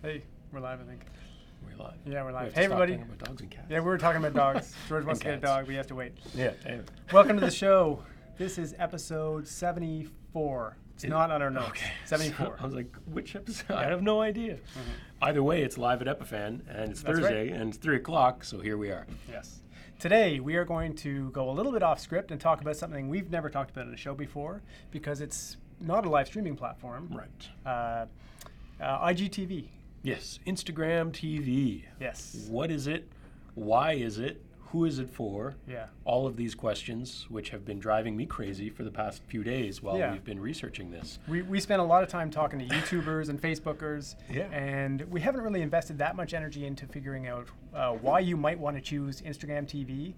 Hey, we're live, I think. We're live. Yeah, we're live. Hey, everybody. Talking about dogs and cats. Yeah, we were talking about dogs. George wants to get a cats. dog, but he has to wait. Yeah, damn. Welcome to the show. This is episode 74. It's not on our notes. Okay. 74. So I was like, which episode? I have no idea. Mm-hmm. Either way, it's live at Epiphan, and it's That's Thursday, right. and it's 3 o'clock, so here we are. Yes. Today, we are going to go a little bit off script and talk about something we've never talked about on the show before because it's not a live streaming platform. Right. IGTV. Yes, Instagram TV. Yes. What is it? Why is it? Who is it for? Yeah. All of these questions, which have been driving me crazy for the past few days while Yeah. we've been researching this. We spent a lot of time talking to YouTubers and Facebookers, Yeah. and we haven't really invested that much energy into figuring out why you might want to choose Instagram TV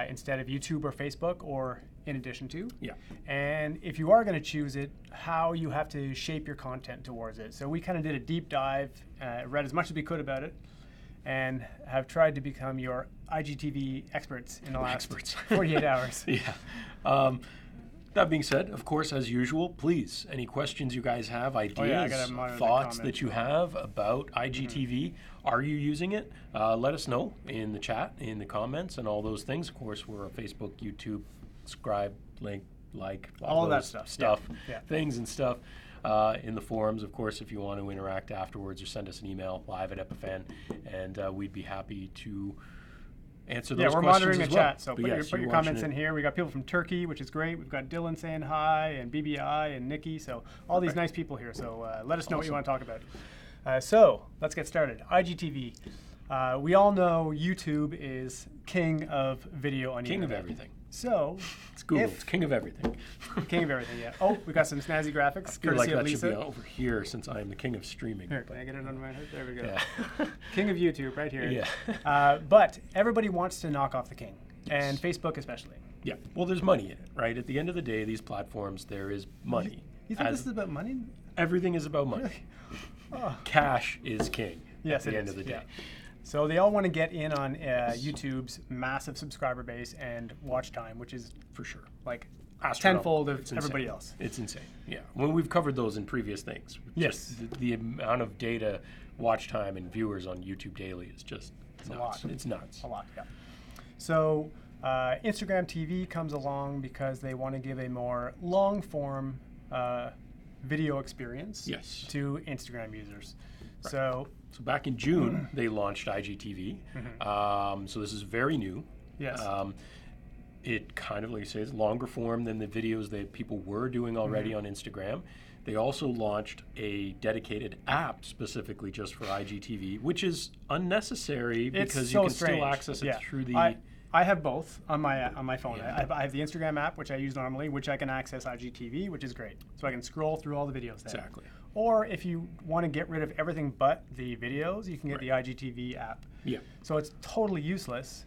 instead of YouTube or Facebook, or in addition to. Yeah. And if you are going to choose it, how you have to shape your content towards it. So we kind of did a deep dive, read as much as we could about it, and have tried to become your IGTV experts in the last 48 hours. Yeah. That being said, of course, as usual, please, any questions you guys have, ideas, thoughts that you have about IGTV, are you using it? Let us know in the chat, in the comments, and all those things. Of course, we're on Facebook, YouTube, subscribe, link, like, all of that stuff. Yeah. Things and stuff. In the forums, of course, if you want to interact afterwards or send us an email live at Epiphan, and we'd be happy to answer those questions. Yeah, we're monitoring the as well. chat, so put your comments in here. We got people from Turkey, which is great. We've got Dylan saying hi, and BBI, and Nikki, so all these nice people here. So let us know what you want to talk about. So let's get started. IGTV. We all know YouTube is king of video on YouTube. King of everything. So it's Google. It's king of everything. King of everything, yeah. Oh, we got some snazzy graphics. I feel courtesy like of that Lisa. should be over here since I am the king of streaming. Here, can I get it on my head? There we go. Yeah. King of YouTube, right here. Yeah. But everybody wants to knock off the king, and Facebook especially. Yeah. Well, there's money in it, right? At the end of the day, these platforms, there is money. You think this is about money? Everything is about money. Really? Oh. Cash is king. Yes, at the end of the day. Yeah. So they all want to get in on YouTube's massive subscriber base and watch time, which is for sure like astronomical. tenfold of everybody else. It's insane. Yeah. When we've covered those in previous things. Yes. Just the amount of data, watch time, and viewers on YouTube daily is just nuts. A lot. It's nuts. A lot, yeah. So Instagram TV comes along because they want to give a more long-form video experience to Instagram users. Right. So back in June, they launched IGTV. So this is very new. Yes. It kind of, like you say, is longer form than the videos that people were doing already on Instagram. They also launched a dedicated app specifically just for IGTV, which is unnecessary because you can still access it through the... I have both on my phone. Yeah. I have the Instagram app, which I use normally, which I can access IGTV, which is great. So I can scroll through all the videos there. Exactly. Or if you want to get rid of everything but the videos, you can get the IGTV app. Yeah. So it's totally useless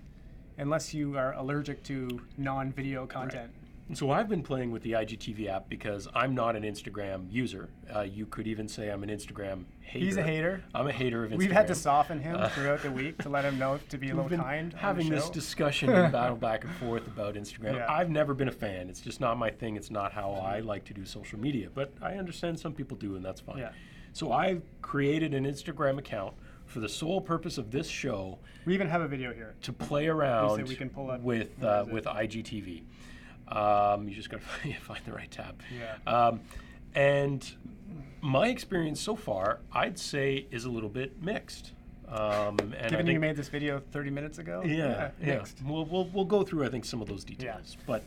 unless you are allergic to non-video content. Right. And so I've been playing with the IGTV app because I'm not an Instagram user. You could even say I'm an Instagram hater. He's a hater. I'm a hater of Instagram. We've had to soften him throughout the week to let him know to be a little kind. Having this discussion and battle back and forth about Instagram. Yeah. I've never been a fan. It's just not my thing. It's not how I like to do social media. But I understand some people do, and that's fine. Yeah. So I've created an Instagram account for the sole purpose of this show. We even have a video here to play around we can pull up with IGTV. You just got to find the right tab. Yeah. And my experience so far, I'd say, is a little bit mixed. And Given you made this video 30 minutes ago? Yeah. Mixed. We'll go through, I think, some of those details. Yeah. But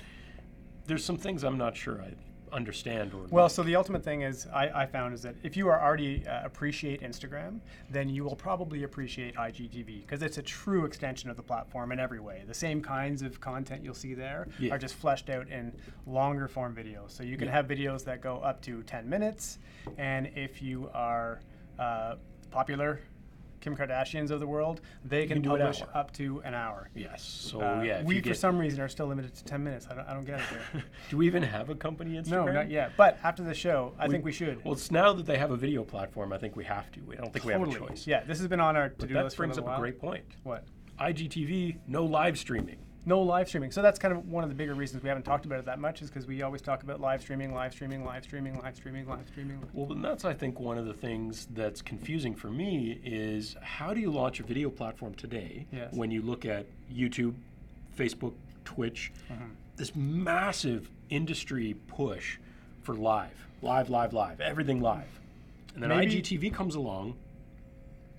there's some things I'm not sure I understand. Well, so the ultimate thing is, I found, is that if you are already appreciate Instagram, then you will probably appreciate IGTV because it's a true extension of the platform in every way. The same kinds of content you'll see there are just fleshed out in longer form videos. So you can have videos that go up to 10 minutes, and if you are popular, Kim Kardashians of the world, they can publish up to an hour. Yes. So we for some reason are still limited to 10 minutes. I don't get it here. Do we even have a company Instagram? No, not yet. But after the show, I think we should. Well, it's now that they have a video platform, I think we have to. I don't think we have a choice. Yeah, this has been on our to-do list for a while. That brings up a great point. What? IGTV, no live streaming. No live streaming. So that's kind of one of the bigger reasons we haven't talked about it that much, is because we always talk about live streaming, live streaming, live streaming, live streaming, live streaming. Well, and that's, I think, one of the things that's confusing for me is how do you launch a video platform today when you look at YouTube, Facebook, Twitch, this massive industry push for live, everything live. And then IGTV comes along,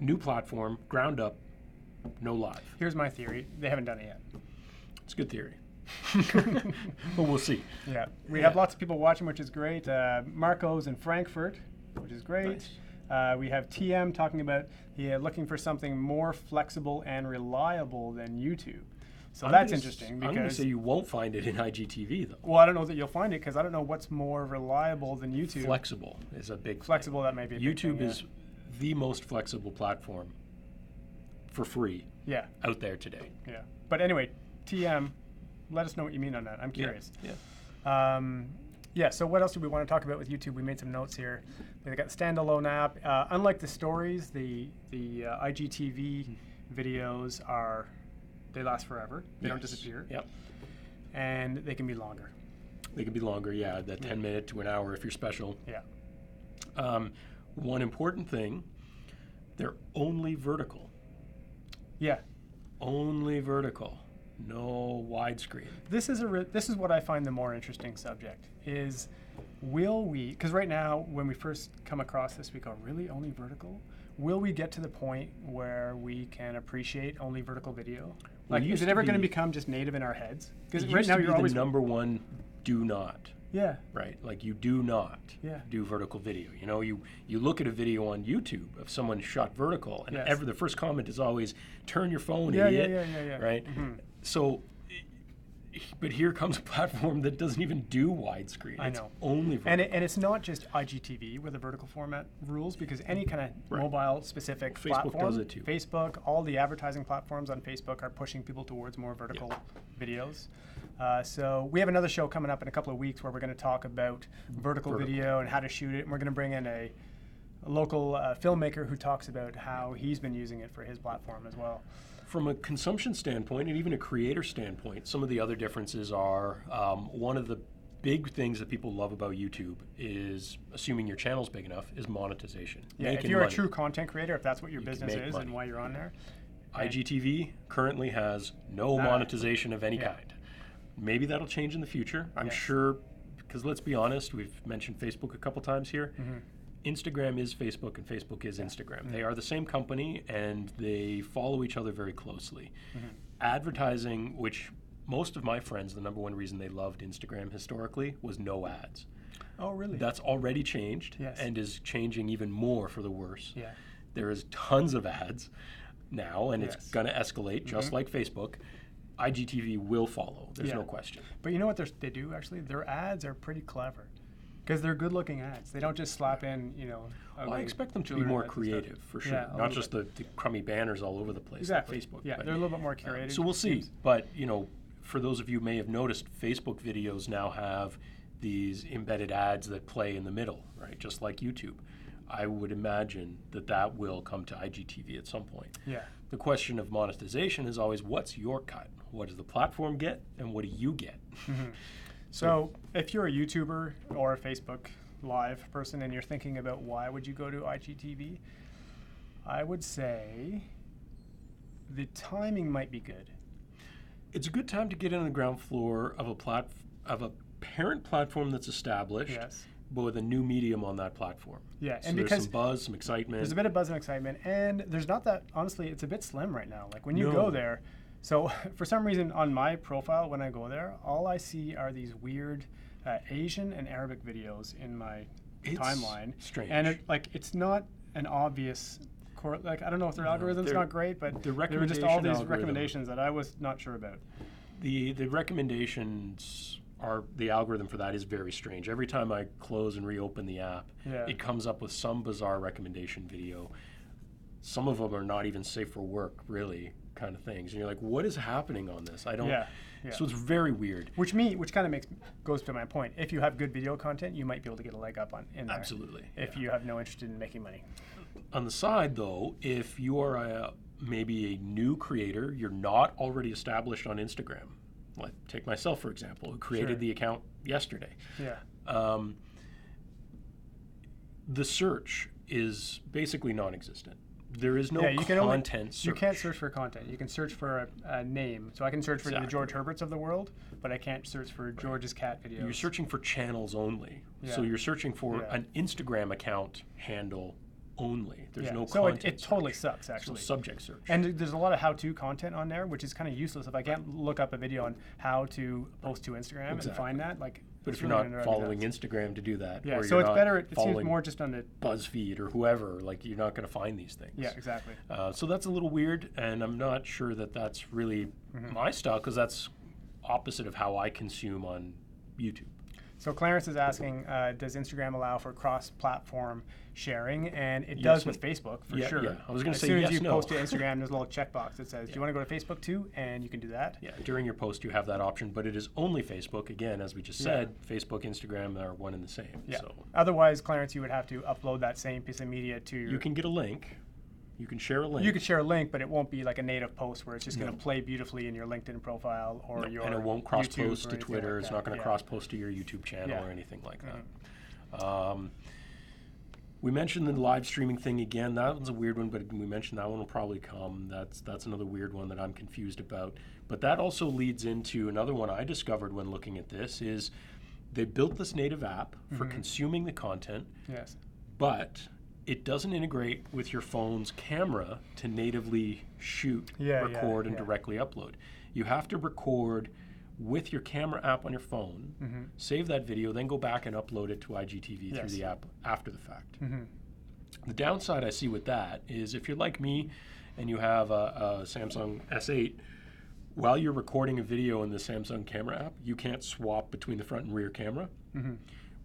new platform, ground up, no live. Here's my theory. They haven't done it yet. It's a good theory. But we'll see. Yeah. We have lots of people watching, which is great. Marco's in Frankfurt, which is great. Nice. We have TM talking about looking for something more flexible and reliable than YouTube. So that's interesting. Because I'm going to say you won't find it in IGTV, though. Well, I don't know that you'll find it, because I don't know what's more reliable than YouTube. Flexible is a big Flexible, thing. That may be a big YouTube thing, is the most flexible platform for free out there today. Yeah. But anyway, TM, let us know what you mean on that. I'm curious. Yeah. So what else do we want to talk about with YouTube? We made some notes here. They got the standalone app. Unlike the stories, the IGTV videos they last forever. They don't disappear. Yep. And they can be longer. They can be longer, that 10 minute to an hour if you're special. Yeah. One important thing, they're only vertical. Yeah. Only vertical. No widescreen. This is what I find the more interesting subject is, will we, because right now when we first come across this we go, really, only vertical? Will we get to the point where we can appreciate only vertical video? Like, is it ever going to become just native in our heads? Because right now you're always the number one do not. Yeah. Right. Like, you do not do vertical video. You know, you look at a video on YouTube of someone shot vertical, and the first comment is always, "Turn your phone, idiot." Yeah. Right. So, but here comes a platform that doesn't even do widescreen. I know. It's only vertical. And it's not just IGTV with the vertical format rules, because any kind of mobile-specific platform, Facebook does it too. Facebook, all the advertising platforms on Facebook are pushing people towards more vertical videos. So we have another show coming up in a couple of weeks where we're going to talk about vertical video and how to shoot it. And we're going to bring in a local filmmaker who talks about how he's been using it for his platform as well. From a consumption standpoint and even a creator standpoint, some of the other differences are, one of the big things that people love about YouTube is, assuming your channel's big enough, is monetization. Yeah, if you're a true content creator, if that's what your business is and why you're on there. IGTV currently has no monetization of any kind. Maybe that'll change in the future. I'm sure, because let's be honest, we've mentioned Facebook a couple times here. Instagram is Facebook and Facebook is Instagram. They are the same company and they follow each other very closely. Advertising, which most of my friends, the number one reason they loved Instagram historically was no ads. Oh, really? That's already changed and is changing even more for the worse. There is tons of ads now, and it's going to escalate just like Facebook. IGTV will follow. There's no question. But you know what they do, actually? Their ads are pretty clever. Because they're good-looking ads. They don't just slap in, I expect them to be more creative, for sure. Not just the crummy banners all over the place like Facebook. Yeah, they're a little bit more curated. So we'll see. But, for those of you who may have noticed, Facebook videos now have these embedded ads that play in the middle, right? Just like YouTube. I would imagine that will come to IGTV at some point. Yeah. The question of monetization is always, what's your cut? What does the platform get, and what do you get? So if you're a YouTuber or a Facebook Live person and you're thinking about why would you go to IGTV, I would say the timing might be good. It's a good time to get in the ground floor of a parent platform that's established, but with a new medium on that platform. Yeah, so and because there's some buzz, some excitement. There's a bit of buzz and excitement, and there's not that, honestly, it's a bit slim right now. Like when you go there, so for some reason on my profile when I go there, all I see are these weird Asian and Arabic videos in my timeline. Strange. And it's not an obvious, I don't know if their algorithm's not great, but there were just all these recommendations that I was not sure about. The recommendations are, the algorithm for that is very strange. Every time I close and reopen the app, it comes up with some bizarre recommendation video. Some of them are not even safe for work, really, kind of things. And you're like, what is happening on this? I don't. So it's very weird. Which kind of goes to my point. If you have good video content, you might be able to get a leg up in there. Absolutely. If you have no interest in making money. On the side, though, if you are a maybe a new creator, you're not already established on Instagram. Like, take myself, for example, who created the account yesterday. Yeah. The search is basically non-existent. There is no content search. You can't search for content. You can search for a name. So I can search for the George Herberts of the world, but I can't search for George's cat videos. You're searching for channels only. Yeah. So you're searching for an Instagram account handle only. There's no content. So it totally sucks, actually. So subject search. And there's a lot of how-to content on there, which is kind of useless. If I can't look up a video on how to post to Instagram and find that, like. But if you're not following Instagram to do that, or so it's better. It seems more just on the BuzzFeed or whoever. Like, you're not going to find these things. Yeah, exactly. So that's a little weird, and I'm not sure that that's really my style, because that's opposite of how I consume on YouTube. So Clarence is asking, does Instagram allow for cross-platform sharing? And it does with Facebook, for sure. Yeah. I was going to say yes, as soon as you post to Instagram, there's a little checkbox that says, do you want to go to Facebook too? And you can do that. Yeah, during your post, you have that option, but it is only Facebook. Again, as we just said, Facebook, Instagram are one and the same. Yeah. So. Otherwise, Clarence, you would have to upload that same piece of media to your... You can get a link. You can share a link. You could share a link, but it won't be like a native post where it's just going to play beautifully in your LinkedIn profile or your and it won't cross-post to Twitter. Like it's not going to cross-post to your YouTube channel or anything like that. We mentioned the live streaming thing again. That one's a weird one, but we mentioned that one will probably come. That's another weird one that I'm confused about. But that also leads into another one I discovered when looking at this is they built this native app for consuming the content. Yes. But it doesn't integrate with your phone's camera to natively shoot, record, and directly upload. You have to record with your camera app on your phone, save that video, then go back and upload it to IGTV through the app after the fact. The downside I see with that is if you're like me and you have a Samsung S8, while you're recording a video in the Samsung camera app, you can't swap between the front and rear camera.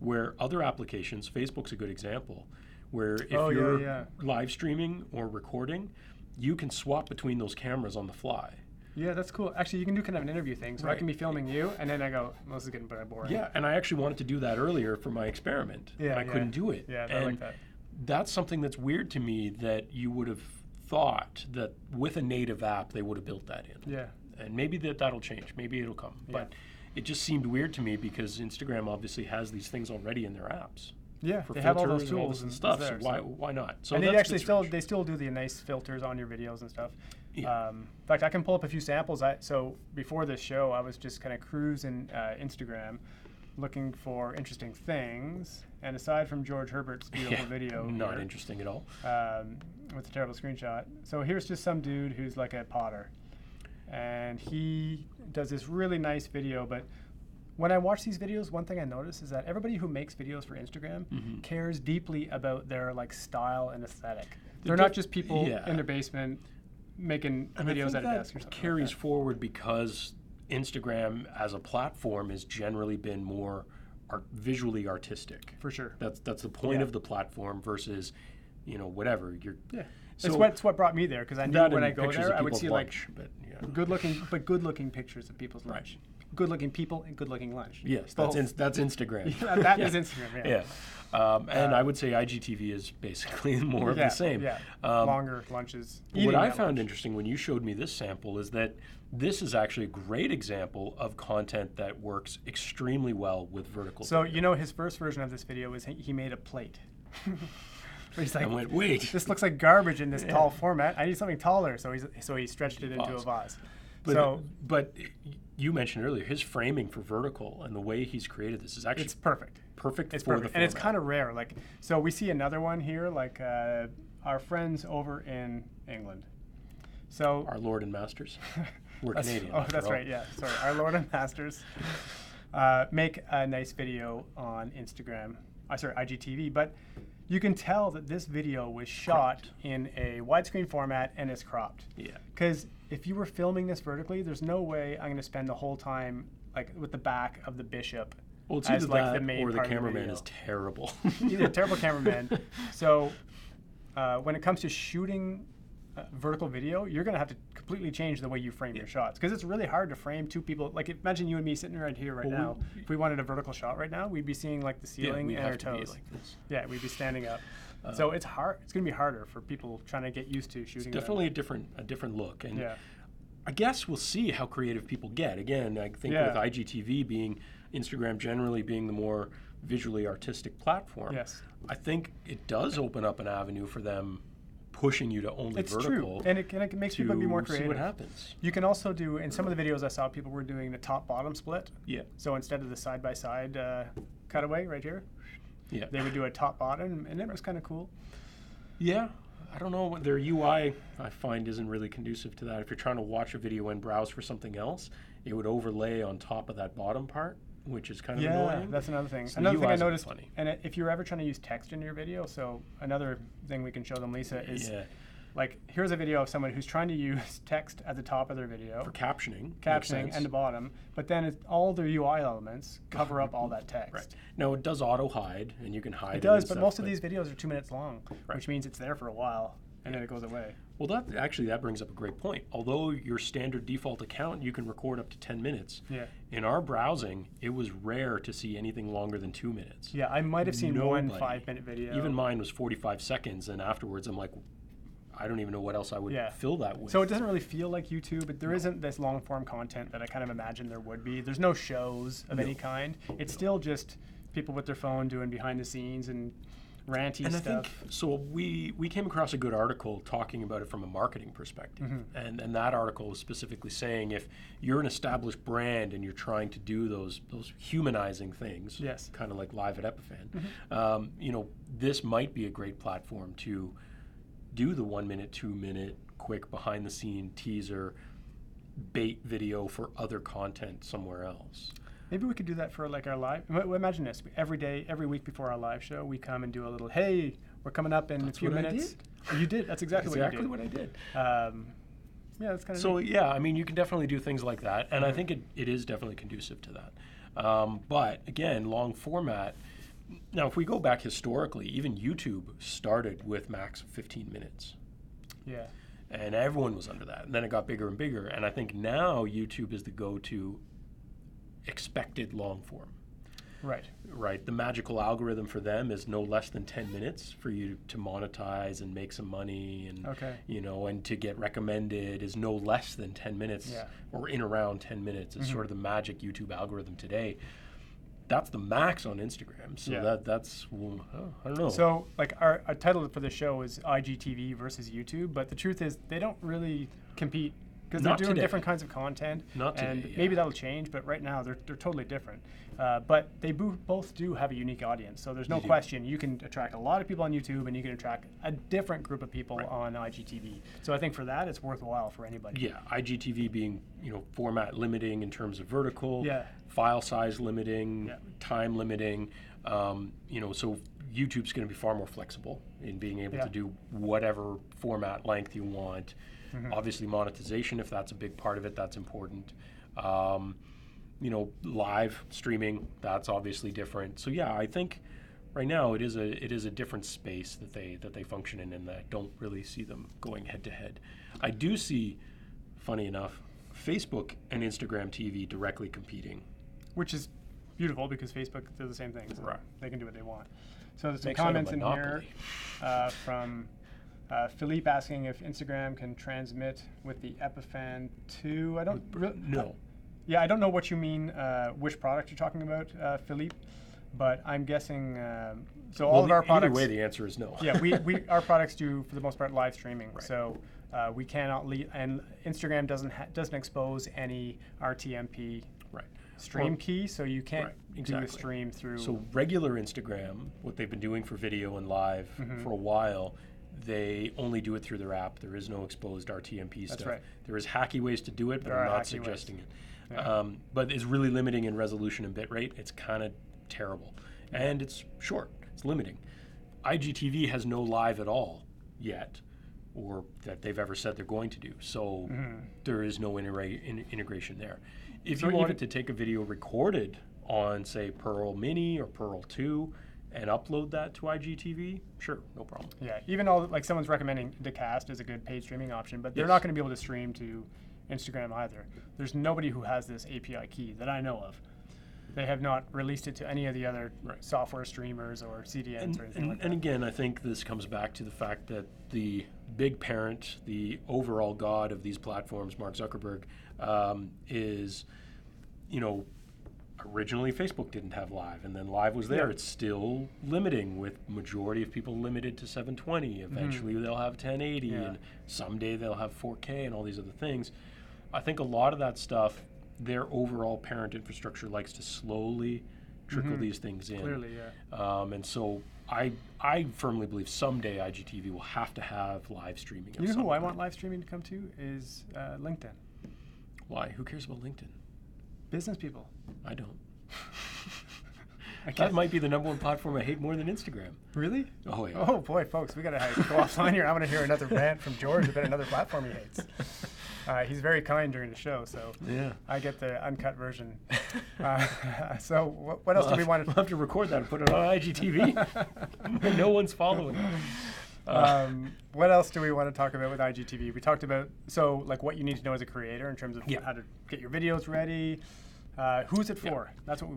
Where other applications, Facebook's a good example, where if you're live streaming or recording, you can swap between those cameras on the fly. Yeah, that's cool. Actually, you can do kind of an interview thing. So I can be filming you, and then I go, well, this is getting boring. Yeah, and I actually wanted to do that earlier for my experiment, and I couldn't do it. Yeah, I like that. That's something that's weird to me, that you would have thought that with a native app, they would have built that in. Yeah. And maybe that'll change. Maybe it'll come. Yeah. But it just seemed weird to me because Instagram obviously has these things already in their apps. Yeah, for they have all those and tools and stuff. So why not? So and they actually still do the nice filters on your videos and stuff. Yeah. In fact, I can pull up a few samples. So before this show, I was just kind of cruising Instagram, looking for interesting things. And aside from George Herbert's beautiful video, not interesting at all, with a terrible screenshot. So here's just some dude who's like a potter, and he does this really nice video, but. When I watch these videos, one thing I notice is that everybody who makes videos for Instagram cares deeply about their style and aesthetic. They're not just people in their basement making videos at a desk or something. Carries forward because Instagram as a platform has generally been more visually artistic. For sure. That's the point of the platform versus, whatever. So it's what brought me there, because I knew when I go there, I would see good-looking pictures of people's lunch. Good-looking people and good-looking lunch. Yes, that's Instagram. That is Instagram, and I would say IGTV is basically more of the same. Yeah, longer lunches. What I found interesting when you showed me this sample is that this is actually a great example of content that works extremely well with vertical. So, his first version of this video was he made a plate. He's like, I went, wait. This looks like garbage in this tall format. I need something taller. So he stretched it into a vase. But you mentioned earlier his framing for vertical and the way he's created this is actually perfect. Perfect it's for perfect. the format. And it's kind of rare. So we see another one here, our friends over in England. So our Lord and Masters. We're Canadian. Oh, that's right. Yeah, sorry. Our Lord and Masters make a nice video on Instagram. IGTV, but. You can tell that this video was shot in a widescreen format and is cropped. Yeah. Because if you were filming this vertically, there's no way I'm going to spend the whole time with the back of the bishop. Well, it's either that the main or the cameraman is terrible. Either a terrible cameraman. So when it comes to shooting vertical video, you're going to have to completely change the way you frame your shots, because it's really hard to frame two people. Imagine you and me sitting right here now. If we wanted a vertical shot right now, we'd be seeing the ceiling and our toes. Like this. Yeah, we'd be standing up. So it's hard. It's going to be harder for people trying to get used to shooting. It's definitely a different look, and yeah. I guess we'll see how creative people get. Again, I think with IGTV being Instagram generally being the more visually artistic platform, yes. I think it does open up an avenue for them pushing you to only it's vertical. True. And it makes people be more creative. See what happens. You can also do, in some of the videos I saw, people were doing the top-bottom split. Yeah. So instead of the side-by-side cutaway right here, yeah, they would do a top-bottom, and it was kind of cool. Yeah. I don't know, their UI I find isn't really conducive to that. If you're trying to watch a video and browse for something else, it would overlay on top of that bottom part, which is kind of annoying. Yeah, that's another thing. So another thing I noticed, funny. and if you're ever trying to use text in your video, so another thing we can show them, Lisa, is like, here's a video of someone who's trying to use text at the top of their video. For captioning. And the bottom, but then all their UI elements cover up all that text. Right. Now, it does auto-hide, and you can hide it. It does, but most of these videos are 2 minutes long, which means it's there for a while, and then it goes away. Well, that brings up a great point. Although your standard default account, you can record up to 10 minutes. Yeah. In our browsing, it was rare to see anything longer than 2 minutes. Yeah, I might have seen one 5-minute video. Even mine was 45 seconds, and afterwards I'm like, I don't even know what else I would fill that with. So it doesn't really feel like YouTube, but there isn't this long-form content that I kind of imagine there would be. There's no shows of any kind. It's still just people with their phone doing behind the scenes and ranty stuff. I think, so we came across a good article talking about it from a marketing perspective. And that article was specifically saying if you're an established brand and you're trying to do those humanizing things, kind of like live at Epiphan, this might be a great platform to do the 1 minute, 2 minute, quick behind the scene teaser bait video for other content somewhere else. Maybe we could do that for like our live. Imagine this: every week before our live show, we come and do a little. Hey, we're coming up in a few minutes. You did. That's exactly what I did. Yeah, that's kind of. So neat. Yeah, I mean, you can definitely do things like that, and I think it is definitely conducive to that. But again, long format. Now, if we go back historically, even YouTube started with max of 15 minutes. Yeah. And everyone was under that, and then it got bigger and bigger. And I think now YouTube is the go-to expected long form. Right. The magical algorithm for them is no less than 10 minutes for you to monetize and make some money, and and to get recommended is no less than 10 minutes or in around 10 minutes. It's sort of the magic YouTube algorithm today. That's the max on Instagram. So that's I don't know. So like our title for the show is IGTV versus YouTube, but the truth is they don't really compete. Because they're doing different kinds of content, maybe that'll change. But right now, they're totally different. But they both do have a unique audience. So there's no question you can attract a lot of people on YouTube, and you can attract a different group of people on IGTV. So I think for that, it's worthwhile for anybody. Yeah, IGTV being format limiting in terms of vertical, file size limiting, time limiting. So YouTube's going to be far more flexible in being able to do whatever format length you want. Obviously monetization, if that's a big part of it, that's important. Live streaming, that's obviously different. So yeah, I think right now it is a different space that they function in, and I don't really see them going head to head. I do see, funny enough, Facebook and Instagram TV directly competing, which is beautiful because Facebook does the same thing. So they can do what they want. So there's some comments in here from Philippe asking if Instagram can transmit with the Epiphan 2. I don't really know. I don't know what you mean, which product you're talking about, Philippe, but I'm guessing. All of our products. Either way, the answer is no. Yeah, our products do for the most part live streaming. So we cannot and Instagram doesn't expose any RTMP stream key, so you can't do a stream through. So regular Instagram, what they've been doing for video and live for a while. They only do it through their app. There is no exposed RTMP stuff. Right. There is hacky ways to do it, but I'm not suggesting it. Yeah. But it's really limiting in resolution and bitrate. It's kind of terrible. And it's short. It's limiting. IGTV has no live at all yet, or that they've ever said they're going to do. So there is no integration there. If you wanted to take a video recorded on, say, Pearl Mini or Pearl 2, and upload that to IGTV, sure, no problem. Yeah, even like someone's recommending Decast as a good paid streaming option, but they're not going to be able to stream to Instagram either. There's nobody who has this API key that I know of. They have not released it to any of the other software streamers or CDNs or anything like that. And again, I think this comes back to the fact that the big parent, the overall god of these platforms, Mark Zuckerberg, is, originally Facebook didn't have live, and then live was there. Yeah. It's still limiting, with majority of people limited to 720. Eventually they'll have 1080, and someday they'll have 4K and all these other things. I think a lot of that stuff, their overall parent infrastructure likes to slowly trickle these things in. Clearly, yeah. And so I firmly believe someday IGTV will have to have live streaming. You know who I want live streaming to come to is LinkedIn. Why? Who cares about LinkedIn? Business people. I don't. That might be the #1 platform I hate more than Instagram. Really? Oh, yeah. Oh, boy, folks, we got to go offline here. I want to hear another rant from George about another platform he hates. He's very kind during the show, so I get the uncut version. So what else do we want to... We'll have to record that and put it on IGTV. No one's following. What else do we want to talk about with IGTV? We talked about, what you need to know as a creator in terms of how to get your videos ready. Who's it for? That's what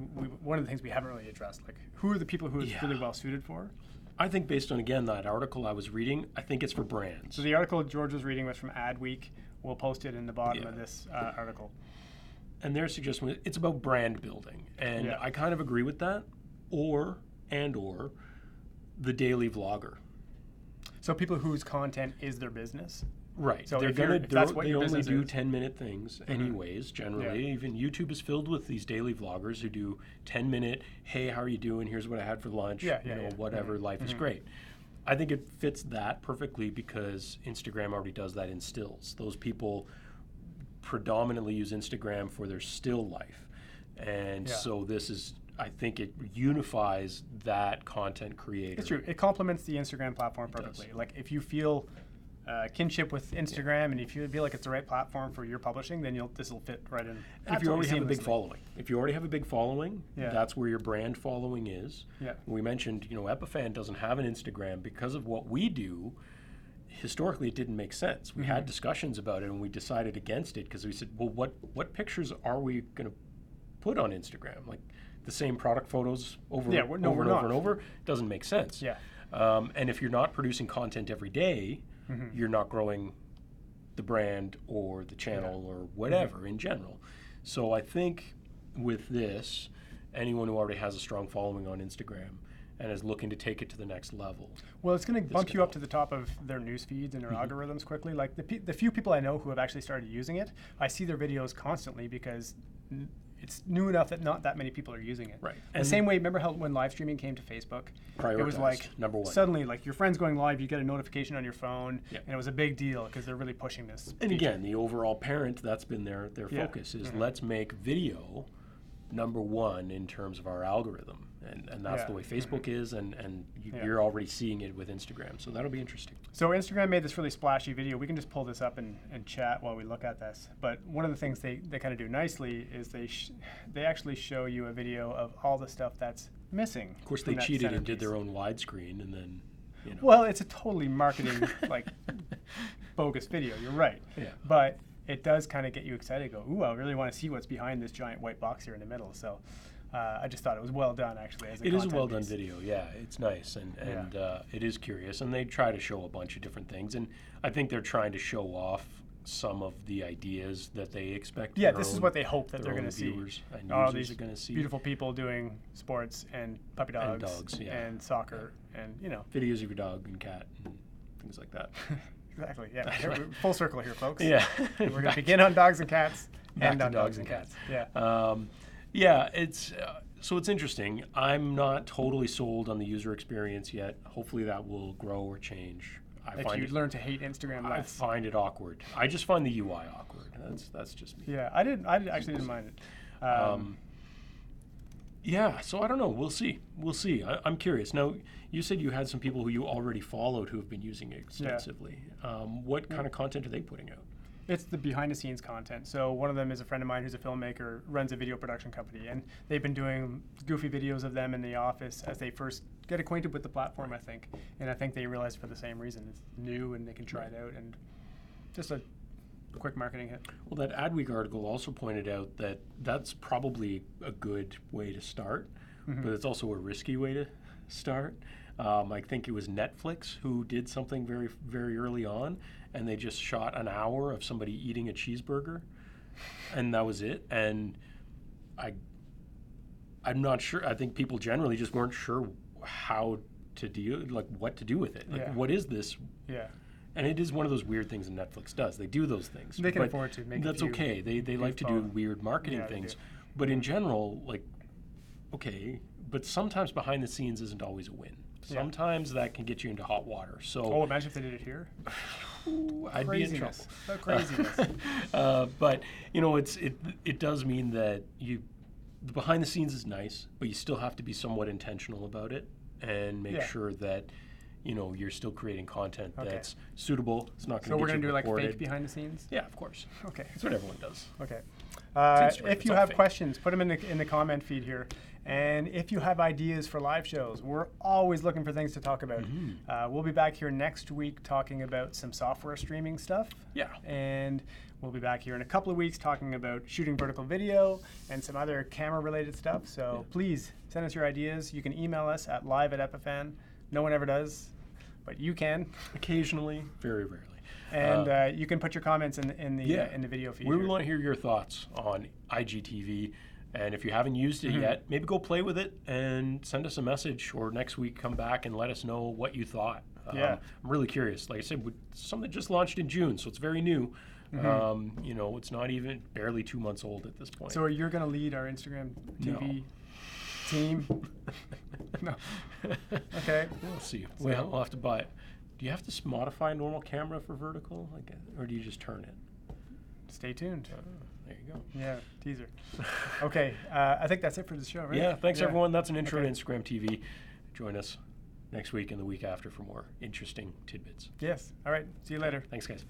one of the things we haven't really addressed. Like, who are the people who it's really well suited for? I think based on, again, that article I was reading, I think it's for brands. So the article George was reading was from Adweek. We'll post it in the bottom of this article. And their suggestion was it's about brand building. And I kind of agree with that. Or the daily vlogger. So people whose content is their business? Right. So they only do 10-minute things anyways, generally. Yeah. Even YouTube is filled with these daily vloggers who do 10-minute, hey, how are you doing? Here's what I had for lunch. Whatever, life is great. I think it fits that perfectly because Instagram already does that in stills. Those people predominantly use Instagram for their still life. And so this is, I think it unifies that content creator. It's true. It complements the Instagram platform perfectly. Like, if you feel kinship with Instagram and if you feel like it's the right platform for your publishing, then this will fit right in. And if you already have a big following, that's where your brand following is. Yeah. We mentioned, Epiphan doesn't have an Instagram because of what we do. Historically, it didn't make sense. We had discussions about it, and we decided against it because we said, well, what pictures are we going to put on Instagram? Like the same product photos over and over doesn't make sense. Yeah. And if you're not producing content every day, you're not growing the brand or the channel or whatever in general. So I think with this, anyone who already has a strong following on Instagram and is looking to take it to the next level. Well, it's going to bump you up to the top of their news feeds and their algorithms quickly. Like the few people I know who have actually started using it, I see their videos constantly because it's new enough that not that many people are using it. Right. And the same way, remember how when live streaming came to Facebook, it was like #1. Suddenly, like your friend's going live, you get a notification on your phone, and it was a big deal because they're really pushing this. And again, the overall parent, that's been their focus is let's make video #1 in terms of our algorithm. And that's the way Facebook is, and you're already seeing it with Instagram. So that'll be interesting. So Instagram made this really splashy video. We can just pull this up and chat while we look at this. But one of the things they kind of do nicely is they actually show you a video of all the stuff that's missing. Of course, they cheated and did their own widescreen, and then, Well, it's a totally marketing, bogus video. You're right. Yeah. But it does kind of get you excited. Go, ooh, I really want to see what's behind this giant white box here in the middle. So I just thought it was well done, actually. It is a well done video, it's nice, and it is curious, and they try to show a bunch of different things, and I think they're trying to show off some of the ideas that they expect. Yeah, this is what they hope that they're going to see. And all these are going to see beautiful people doing sports and puppy dogs, and soccer, and videos of your dog and cat and things like that. Exactly. Yeah, full circle here, folks. Yeah, we're going to begin on dogs and cats, and on dogs and cats. Yeah. Yeah, it's interesting. I'm not totally sold on the user experience yet. Hopefully that will grow or change. You learn to hate Instagram less. I find it awkward. I just find the UI awkward. That's just me. Yeah, I actually didn't mind it. So I don't know. We'll see. I'm curious. Now, you said you had some people who you already followed who have been using it extensively. What kind of content are they putting out? It's the behind-the-scenes content. So one of them is a friend of mine who's a filmmaker, runs a video production company, and they've been doing goofy videos of them in the office as they first get acquainted with the platform, I think. And I think they realize for the same reason. It's new, and they can try it out, and just a quick marketing hit. Well, that Adweek article also pointed out that that's probably a good way to start, but it's also a risky way to start. I think it was Netflix who did something very, very early on, and they just shot an hour of somebody eating a cheeseburger, and that was it. And I'm not sure. I think people generally just weren't sure how to deal, like what to do with it. Like, what is this? Yeah. And it is one of those weird things that Netflix does. They do those things. They can afford to make. That's okay. They like to do weird marketing things, but in general, like, okay. But sometimes behind the scenes isn't always a win. Sometimes that can get you into hot water. So, imagine if they did it here. I'd be in trouble. Craziness. But it does mean that the behind the scenes is nice, but you still have to be somewhat intentional about it and make sure that you're still creating content that's suitable. It's not going to. So we're going to do like fake behind the scenes. Yeah, of course. Okay, that's what everyone does. Okay. If you have questions, put them in the comment feed here. And if you have ideas for live shows, we're always looking for things to talk about. We'll be back here next week talking about some software streaming stuff. Yeah. And we'll be back here in a couple of weeks talking about shooting vertical video and some other camera-related stuff. So please send us your ideas. You can email us at live@Epiphan. No one ever does, but you can. Occasionally, very rarely. And you can put your comments in the video feed. We want to hear your thoughts on IGTV. And if you haven't used it yet, maybe go play with it and send us a message, or next week come back and let us know what you thought. I'm really curious. Like I said, something that just launched in June, so it's very new. It's not even barely 2 months old at this point. So you're going to lead our Instagram TV team? No. Okay. We'll see. We'll have to buy it. Do you have to modify a normal camera for vertical, or do you just turn it? Stay tuned. There you go. Yeah, teaser. Okay, I think that's it for the show, right? Yeah, thanks everyone. That's an intro to Instagram TV. Join us next week and the week after for more interesting tidbits. Yes. All right. See you later. Thanks, guys.